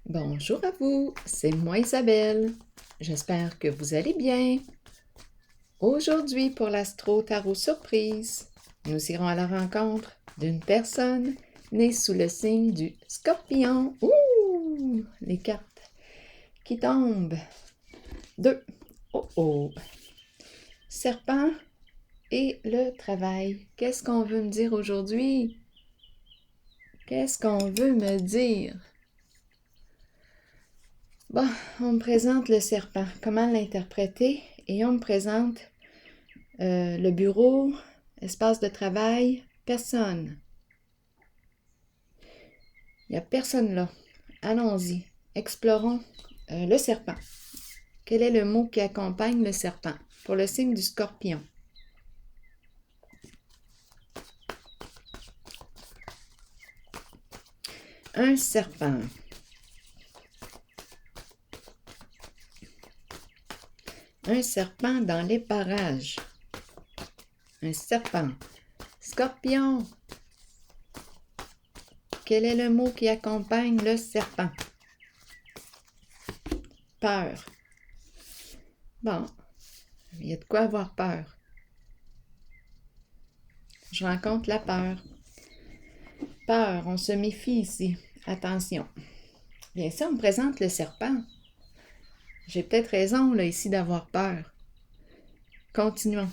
Bonjour à vous, c'est moi Isabelle. J'espère que vous allez bien. Aujourd'hui, pour l'Astro Tarot Surprise, nous irons à la rencontre d'une personne née sous le signe du Scorpion. Ouh! Les cartes qui tombent. 2. Oh oh! Serpent et le travail. Qu'est-ce qu'on veut me dire aujourd'hui? Qu'est-ce qu'on veut me dire? Bon, on me présente le serpent. Comment l'interpréter? Et on me présente le bureau, espace de travail, personne. Il n'y a personne là. Allons-y. Explorons le serpent. Quel est le mot qui accompagne le serpent pour le signe du Scorpion? Un serpent. Un serpent dans les parages. Un serpent. Scorpion. Quel est le mot qui accompagne le serpent? Peur. Bon, il y a de quoi avoir peur. Je rencontre la peur. Peur, on se méfie ici. Attention. Bien, si on me présente le serpent, j'ai peut-être raison là ici d'avoir peur. Continuons.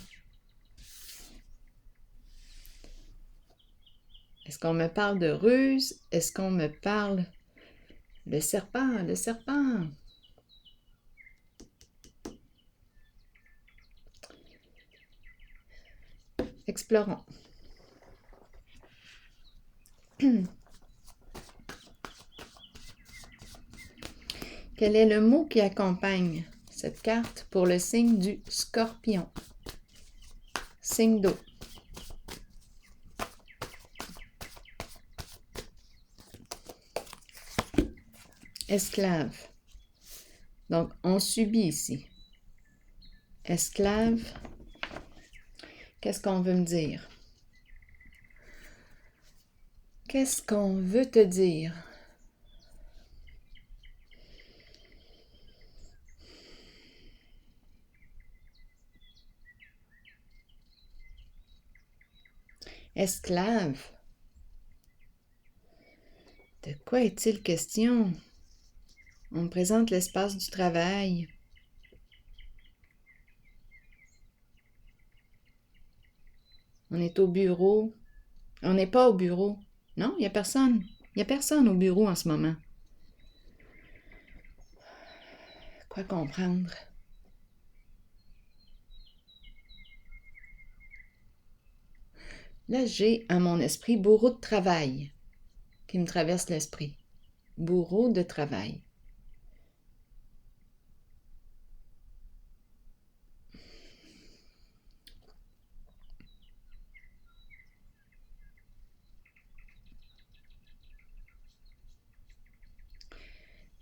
Est-ce qu'on me parle de ruse? Est-ce qu'on me parle... Le serpent, le serpent. Explorons. Quel est le mot qui accompagne cette carte pour le signe du Scorpion? Signe d'eau. Esclave. Donc, on subit ici. Esclave. Qu'est-ce qu'on veut me dire? Qu'est-ce qu'on veut te dire? Esclave. De quoi est-il question? On me présente l'espace du travail. On est au bureau. On n'est pas au bureau. Non, il n'y a personne. Il n'y a personne au bureau en ce moment. Quoi comprendre? Là, j'ai à mon esprit bourreau de travail qui me traverse l'esprit. Bourreau de travail.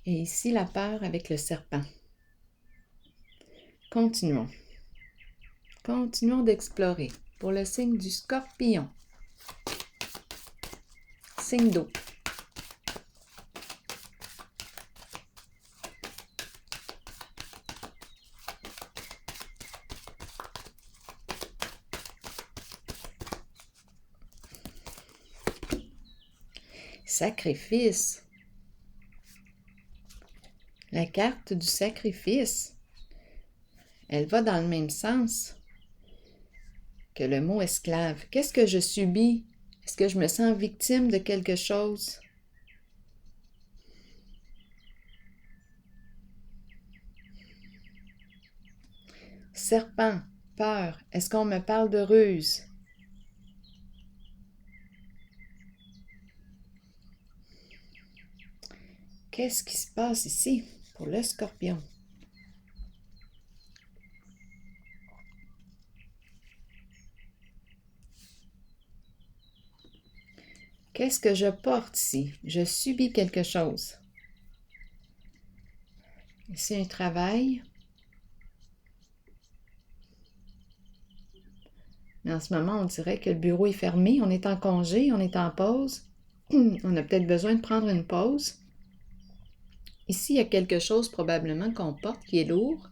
Et ici, la peur avec le serpent. Continuons. Continuons d'explorer pour le signe du Scorpion. Signe d'eau. Sacrifice. La carte du sacrifice, elle va dans le même sens que le mot esclave. Qu'est-ce que je subis? Est-ce que je me sens victime de quelque chose? Serpent, peur. Est-ce qu'on me parle de ruse? Qu'est-ce qui se passe ici pour le Scorpion? Qu'est-ce que je porte ici? Je subis quelque chose. C'est un travail. Mais en ce moment, on dirait que le bureau est fermé. On est en congé, on est en pause. On a peut-être besoin de prendre une pause. Ici, il y a quelque chose probablement qu'on porte qui est lourd.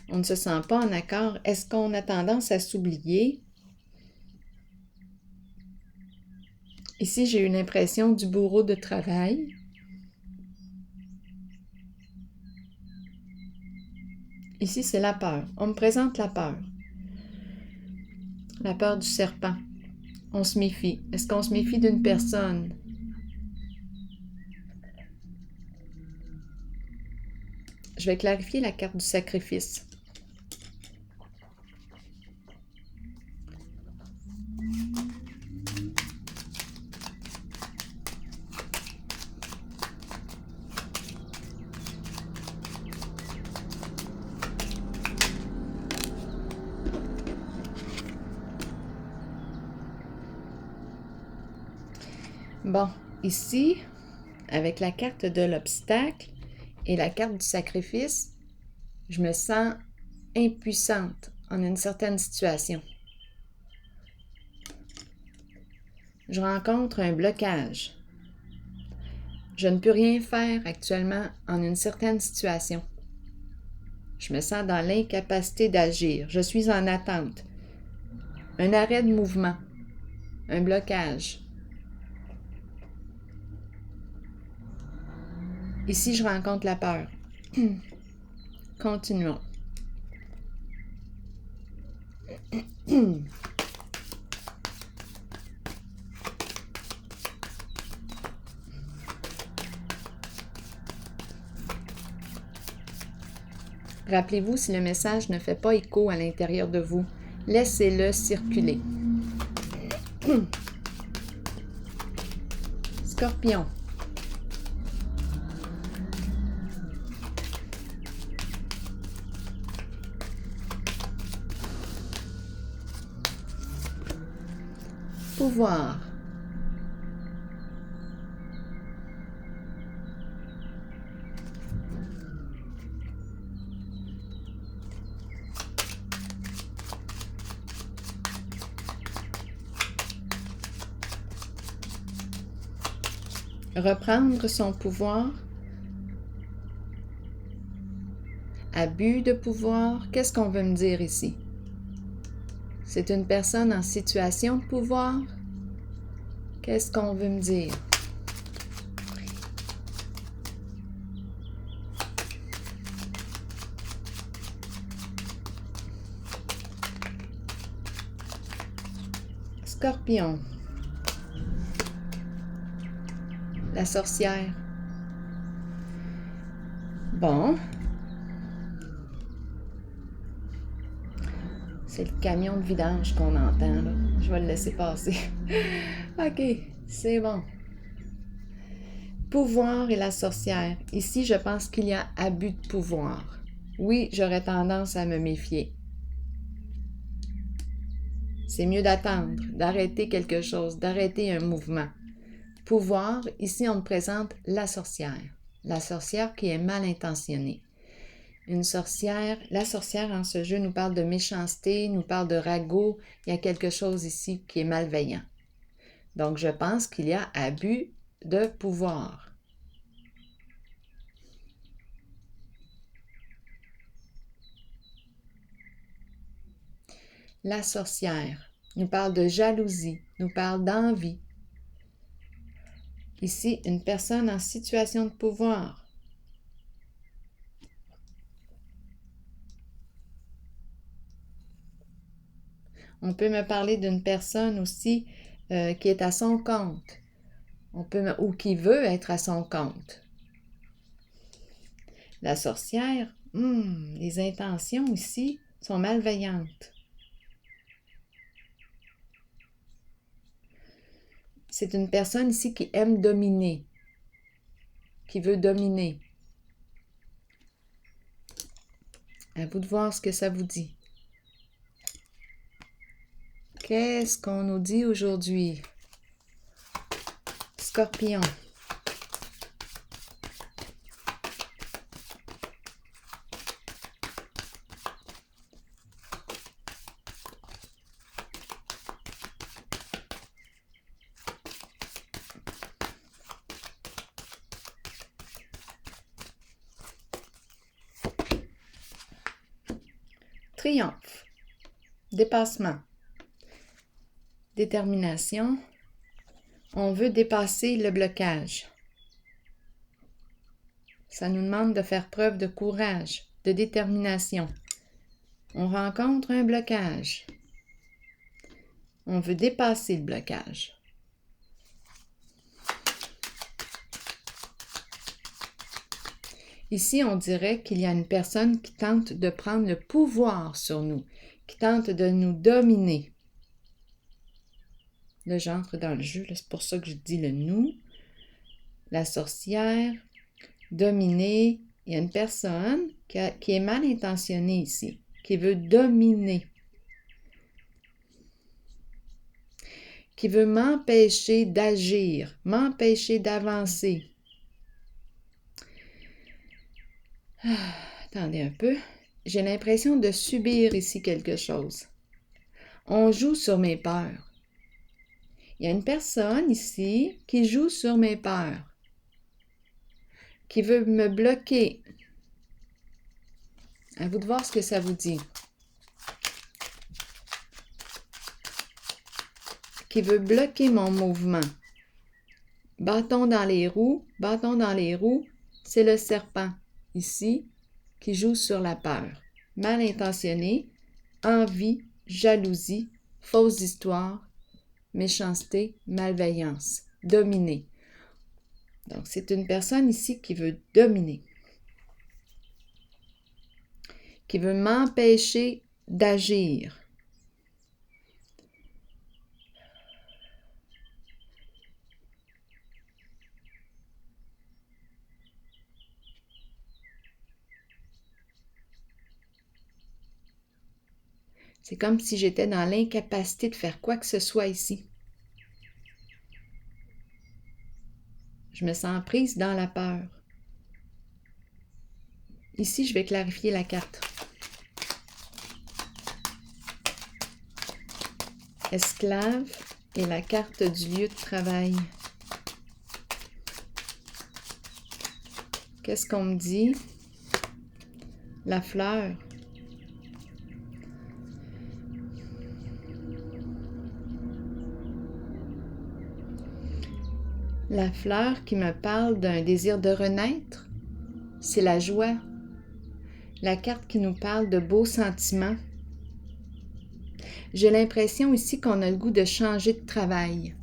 On ne se sent pas en accord. Est-ce qu'on a tendance à s'oublier? Ici, j'ai une impression du bourreau de travail. Ici, c'est la peur. On me présente la peur. La peur du serpent. On se méfie. Est-ce qu'on se méfie d'une personne? Je vais clarifier la carte du sacrifice. Bon, ici, avec la carte de l'obstacle et la carte du sacrifice, je me sens impuissante en une certaine situation. Je rencontre un blocage. Je ne peux rien faire actuellement en une certaine situation. Je me sens dans l'incapacité d'agir. Je suis en attente. Un arrêt de mouvement. Un blocage. Ici, je rencontre la peur. Continuons. Rappelez-vous, si le message ne fait pas écho à l'intérieur de vous, laissez-le circuler. Scorpion. Pouvoir. Reprendre son pouvoir. Abus de pouvoir. Qu'est-ce qu'on veut me dire ici? C'est une personne en situation de pouvoir? Qu'est-ce qu'on veut me dire? Scorpion. La sorcière. Bon. C'est le camion de vidange qu'on entend, là. Je vais le laisser passer. OK, c'est bon. Pouvoir et la sorcière. Ici, je pense qu'il y a abus de pouvoir. Oui, j'aurais tendance à me méfier. C'est mieux d'attendre, d'arrêter quelque chose, d'arrêter un mouvement. Pouvoir, ici, on me présente la sorcière. La sorcière qui est mal intentionnée. Une sorcière, la sorcière en ce jeu nous parle de méchanceté, nous parle de ragot. Il y a quelque chose ici qui est malveillant. Donc, je pense qu'il y a abus de pouvoir. La sorcière nous parle de jalousie, nous parle d'envie. Ici, une personne en situation de pouvoir. On peut me parler d'une personne aussi qui est à son compte. Ou qui veut être à son compte. La sorcière, les intentions ici sont malveillantes. C'est une personne ici qui aime dominer, qui veut dominer. À vous de voir ce que ça vous dit. Qu'est-ce qu'on nous dit aujourd'hui? Scorpion. Triomphe. Dépassement. Détermination. On veut dépasser le blocage. Ça nous demande de faire preuve de courage, de détermination. On rencontre un blocage. On veut dépasser le blocage. Ici, on dirait qu'il y a une personne qui tente de prendre le pouvoir sur nous, qui tente de nous dominer. Là, j'entre dans le jeu, c'est pour ça que je dis le nous. La sorcière, dominer. Il y a une personne qui est mal intentionnée ici, qui veut dominer, qui veut m'empêcher d'agir, m'empêcher d'avancer. Attendez un peu. J'ai l'impression de subir ici quelque chose. On joue sur mes peurs. Il y a une personne ici qui joue sur mes peurs, qui veut me bloquer. À vous de voir ce que ça vous dit. Qui veut bloquer mon mouvement. Bâton dans les roues, c'est le serpent. Ici, qui joue sur la peur. Mal intentionné, envie, jalousie, fausse histoire, méchanceté, malveillance, dominer. Donc, c'est une personne ici qui veut dominer, qui veut m'empêcher d'agir. C'est comme si j'étais dans l'incapacité de faire quoi que ce soit ici. Je me sens prise dans la peur. Ici, je vais clarifier la carte. Esclave et la carte du lieu de travail. Qu'est-ce qu'on me dit? La fleur. La fleur qui me parle d'un désir de renaître, c'est la joie. La carte qui nous parle de beaux sentiments. J'ai l'impression ici qu'on a le goût de changer de travail.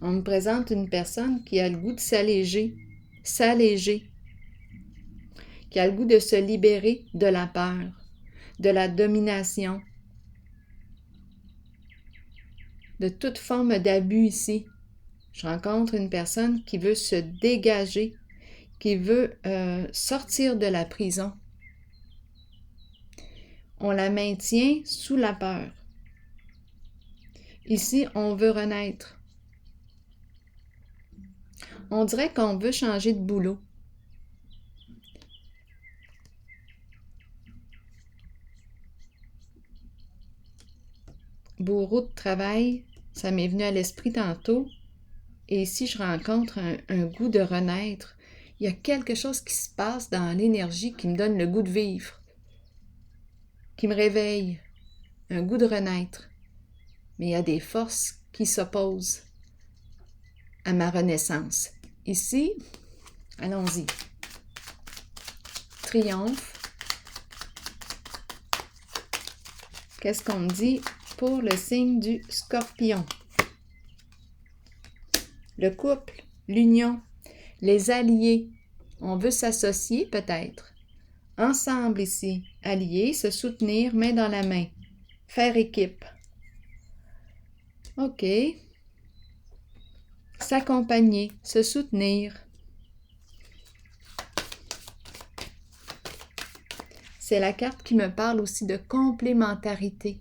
On me présente une personne qui a le goût de s'alléger, qui a le goût de se libérer de la peur, de la domination, de toute forme d'abus ici. Je rencontre une personne qui veut se dégager, qui veut sortir de la prison. On la maintient sous la peur. Ici, on veut renaître. On dirait qu'on veut changer de boulot. Bourreau de travail, ça m'est venu à l'esprit tantôt. Et ici, je rencontre un goût de renaître. Il y a quelque chose qui se passe dans l'énergie qui me donne le goût de vivre, qui me réveille, un goût de renaître. Mais il y a des forces qui s'opposent à ma renaissance. Ici, allons-y. Triomphe. Qu'est-ce qu'on me dit pour le signe du Scorpion? Le couple, l'union, les alliés. On veut s'associer peut-être. Ensemble ici, alliés, se soutenir main dans la main. Faire équipe. OK. S'accompagner, se soutenir. C'est la carte qui me parle aussi de complémentarité.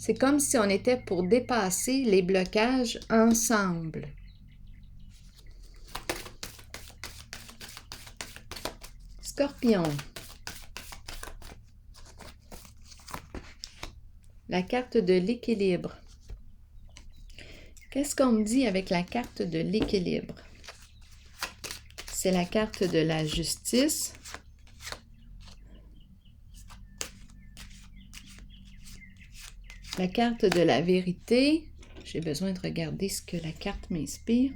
C'est comme si on était pour dépasser les blocages ensemble. Scorpion. La carte de l'équilibre. Qu'est-ce qu'on me dit avec la carte de l'équilibre? C'est la carte de la justice, La carte de la vérité. J'ai besoin de regarder ce que la carte m'inspire.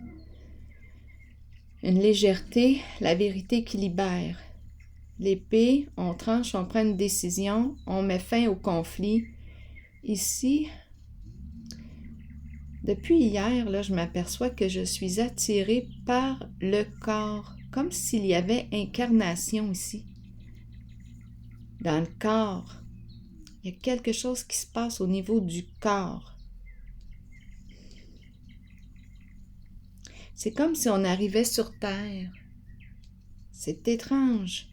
Une légèreté, la vérité qui libère. L'épée, on tranche, on prend une décision, on met fin au conflit. Ici, depuis hier, là, je m'aperçois que je suis attirée par le corps, comme s'il y avait incarnation ici. Dans le corps, il y a quelque chose qui se passe au niveau du corps. C'est comme si on arrivait sur Terre. C'est étrange.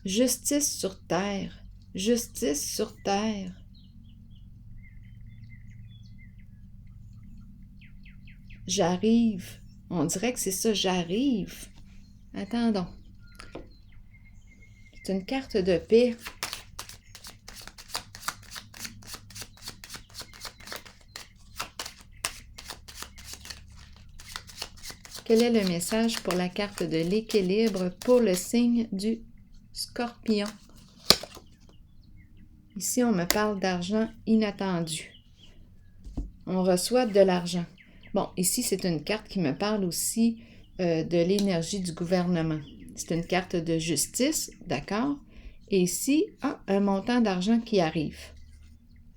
Justice sur Terre. Justice sur Terre. J'arrive. On dirait que c'est ça, j'arrive. Attendons. C'est une carte de paix. Quel est le message pour la carte de l'équilibre pour le signe du Scorpion? Ici, on me parle d'argent inattendu. On reçoit de l'argent. Bon, ici, c'est une carte qui me parle aussi de l'énergie du gouvernement. C'est une carte de justice, d'accord? Et ici, un montant d'argent qui arrive.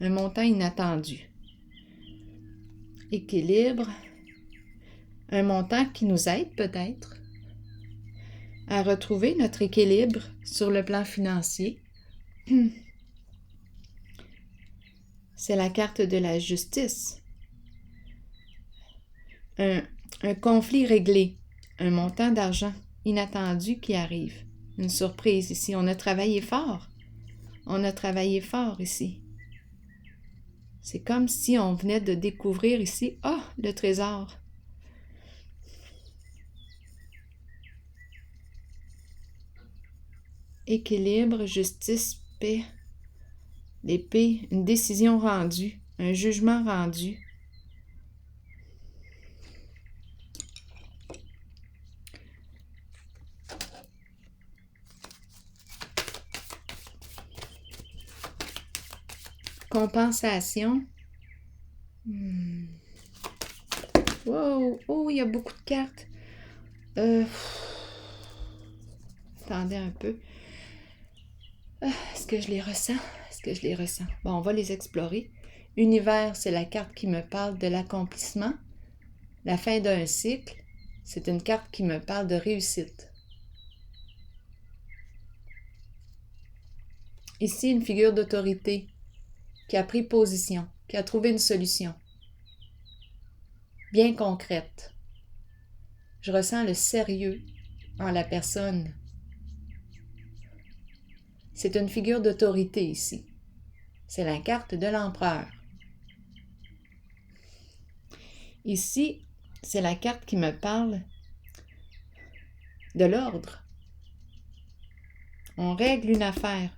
Un montant inattendu. Équilibre. Un montant qui nous aide peut-être à retrouver notre équilibre sur le plan financier. C'est la carte de la justice. Un conflit réglé, un montant d'argent inattendu qui arrive. Une surprise ici. On a travaillé fort. On a travaillé fort ici. C'est comme si on venait de découvrir ici, le trésor. Équilibre, justice, paix. L'épée, une décision rendue, un jugement rendu. Compensation. Wow! Oh, il y a beaucoup de cartes. Attendez un peu. Est-ce que je les ressens? Est-ce que je les ressens? Bon, on va les explorer. Univers, c'est la carte qui me parle de l'accomplissement. La fin d'un cycle, c'est une carte qui me parle de réussite. Ici, une figure d'autorité qui a pris position, qui a trouvé une solution. Bien concrète. Je ressens le sérieux en la personne. C'est une figure d'autorité ici. C'est la carte de l'empereur. Ici, c'est la carte qui me parle de l'ordre. On règle une affaire.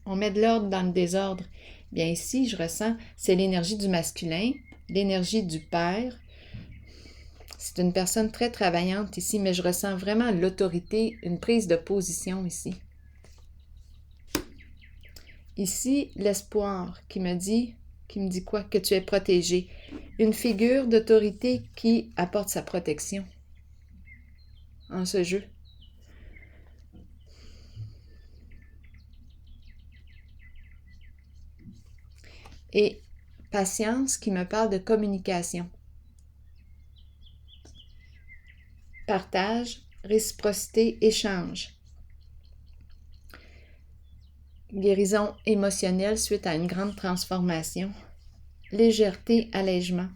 On met de l'ordre dans le désordre. Bien ici, je ressens, c'est l'énergie du masculin, l'énergie du père. C'est une personne très travaillante ici, mais je ressens vraiment l'autorité, une prise de position ici. Ici, l'espoir qui me dit quoi? Que tu es protégé. Une figure d'autorité qui apporte sa protection en ce jeu. Et patience qui me parle de communication. Partage, réciprocité, échange. Guérison émotionnelle suite à une grande transformation. Légèreté, allègement.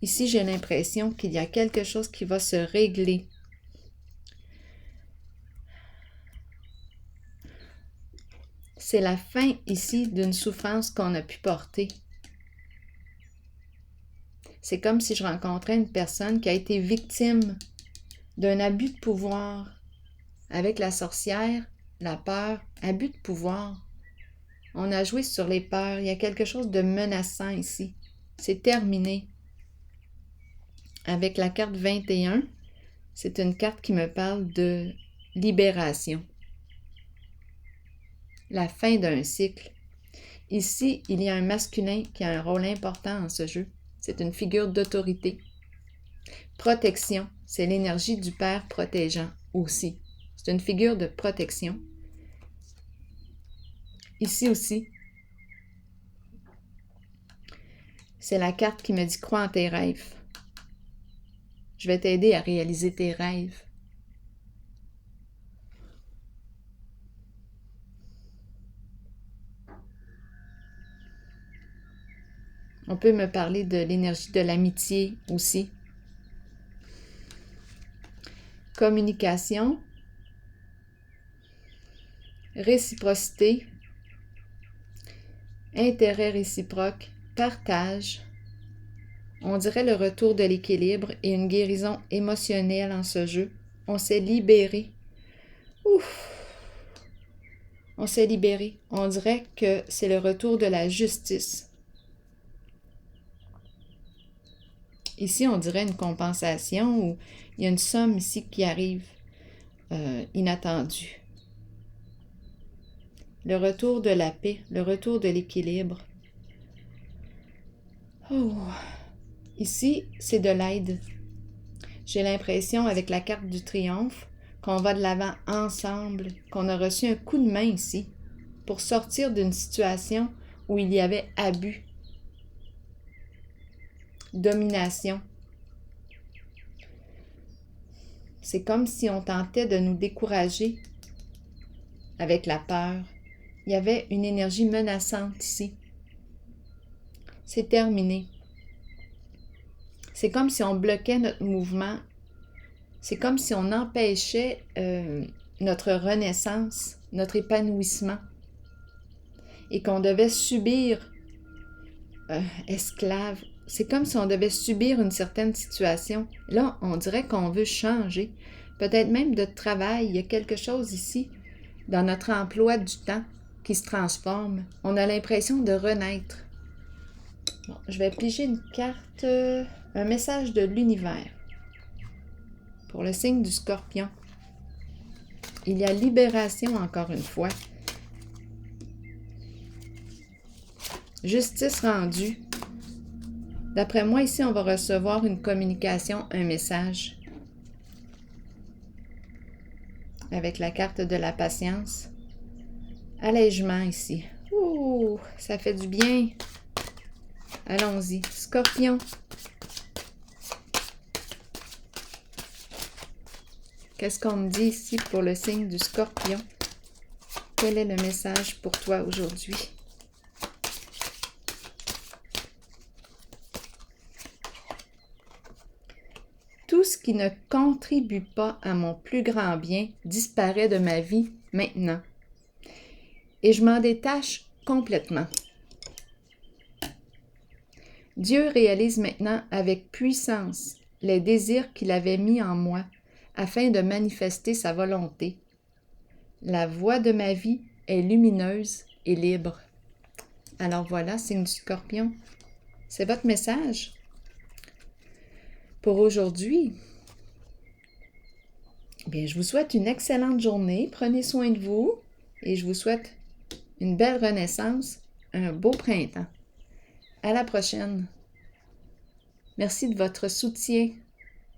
Ici, j'ai l'impression qu'il y a quelque chose qui va se régler. C'est la fin ici d'une souffrance qu'on a pu porter. C'est comme si je rencontrais une personne qui a été victime d'un abus de pouvoir avec la sorcière, la peur, abus de pouvoir. On a joué sur les peurs. Il y a quelque chose de menaçant ici. C'est terminé. Avec la carte 21, c'est une carte qui me parle de libération. la fin d'un cycle. Ici, il y a un masculin qui a un rôle important en ce jeu. C'est une figure d'autorité. Protection, c'est l'énergie du père protégeant aussi. C'est une figure de protection. Ici aussi, c'est la carte qui me dit « Crois en tes rêves ». Je vais t'aider à réaliser tes rêves. On peut me parler de l'énergie de l'amitié aussi. Communication, réciprocité, intérêt réciproque, partage. On dirait le retour de l'équilibre et une guérison émotionnelle en ce jeu. On s'est libéré. Ouf! On s'est libéré. On dirait que c'est le retour de la justice. Ici, on dirait une compensation ou il y a une somme ici qui arrive inattendue. Le retour de la paix, le retour de l'équilibre. Oh! Ici, c'est de l'aide. J'ai l'impression, avec la carte du triomphe, qu'on va de l'avant ensemble, qu'on a reçu un coup de main ici pour sortir d'une situation où il y avait abus, domination. C'est comme si on tentait de nous décourager avec la peur. Il y avait une énergie menaçante ici. C'est terminé. C'est comme si on bloquait notre mouvement. C'est comme si on empêchait notre renaissance, notre épanouissement. Et qu'on devait subir esclave. C'est comme si on devait subir une certaine situation. Là, on dirait qu'on veut changer. Peut-être même de travail. Il y a quelque chose ici dans notre emploi du temps qui se transforme. On a l'impression de renaître. Bon, je vais piger une carte, un message de l'univers pour le signe du Scorpion. Il y a libération encore une fois. Justice rendue. D'après moi, ici, on va recevoir une communication, un message. Avec la carte de la patience. Allègement ici. Ouh, ça fait du bien. Allons-y. Scorpion. Qu'est-ce qu'on me dit ici pour le signe du Scorpion? Quel est le message pour toi aujourd'hui? Tout ce qui ne contribue pas à mon plus grand bien disparaît de ma vie maintenant. Et je m'en détache complètement. Dieu réalise maintenant avec puissance les désirs qu'il avait mis en moi afin de manifester sa volonté. La voie de ma vie est lumineuse et libre. Alors voilà, signe du Scorpion. C'est votre message pour aujourd'hui. Bien, je vous souhaite une excellente journée. Prenez soin de vous et je vous souhaite une belle renaissance, un beau printemps. À la prochaine. Merci de votre soutien,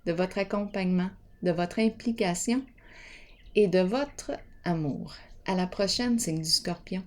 de votre accompagnement, de votre implication et de votre amour. À la prochaine, signe du Scorpion.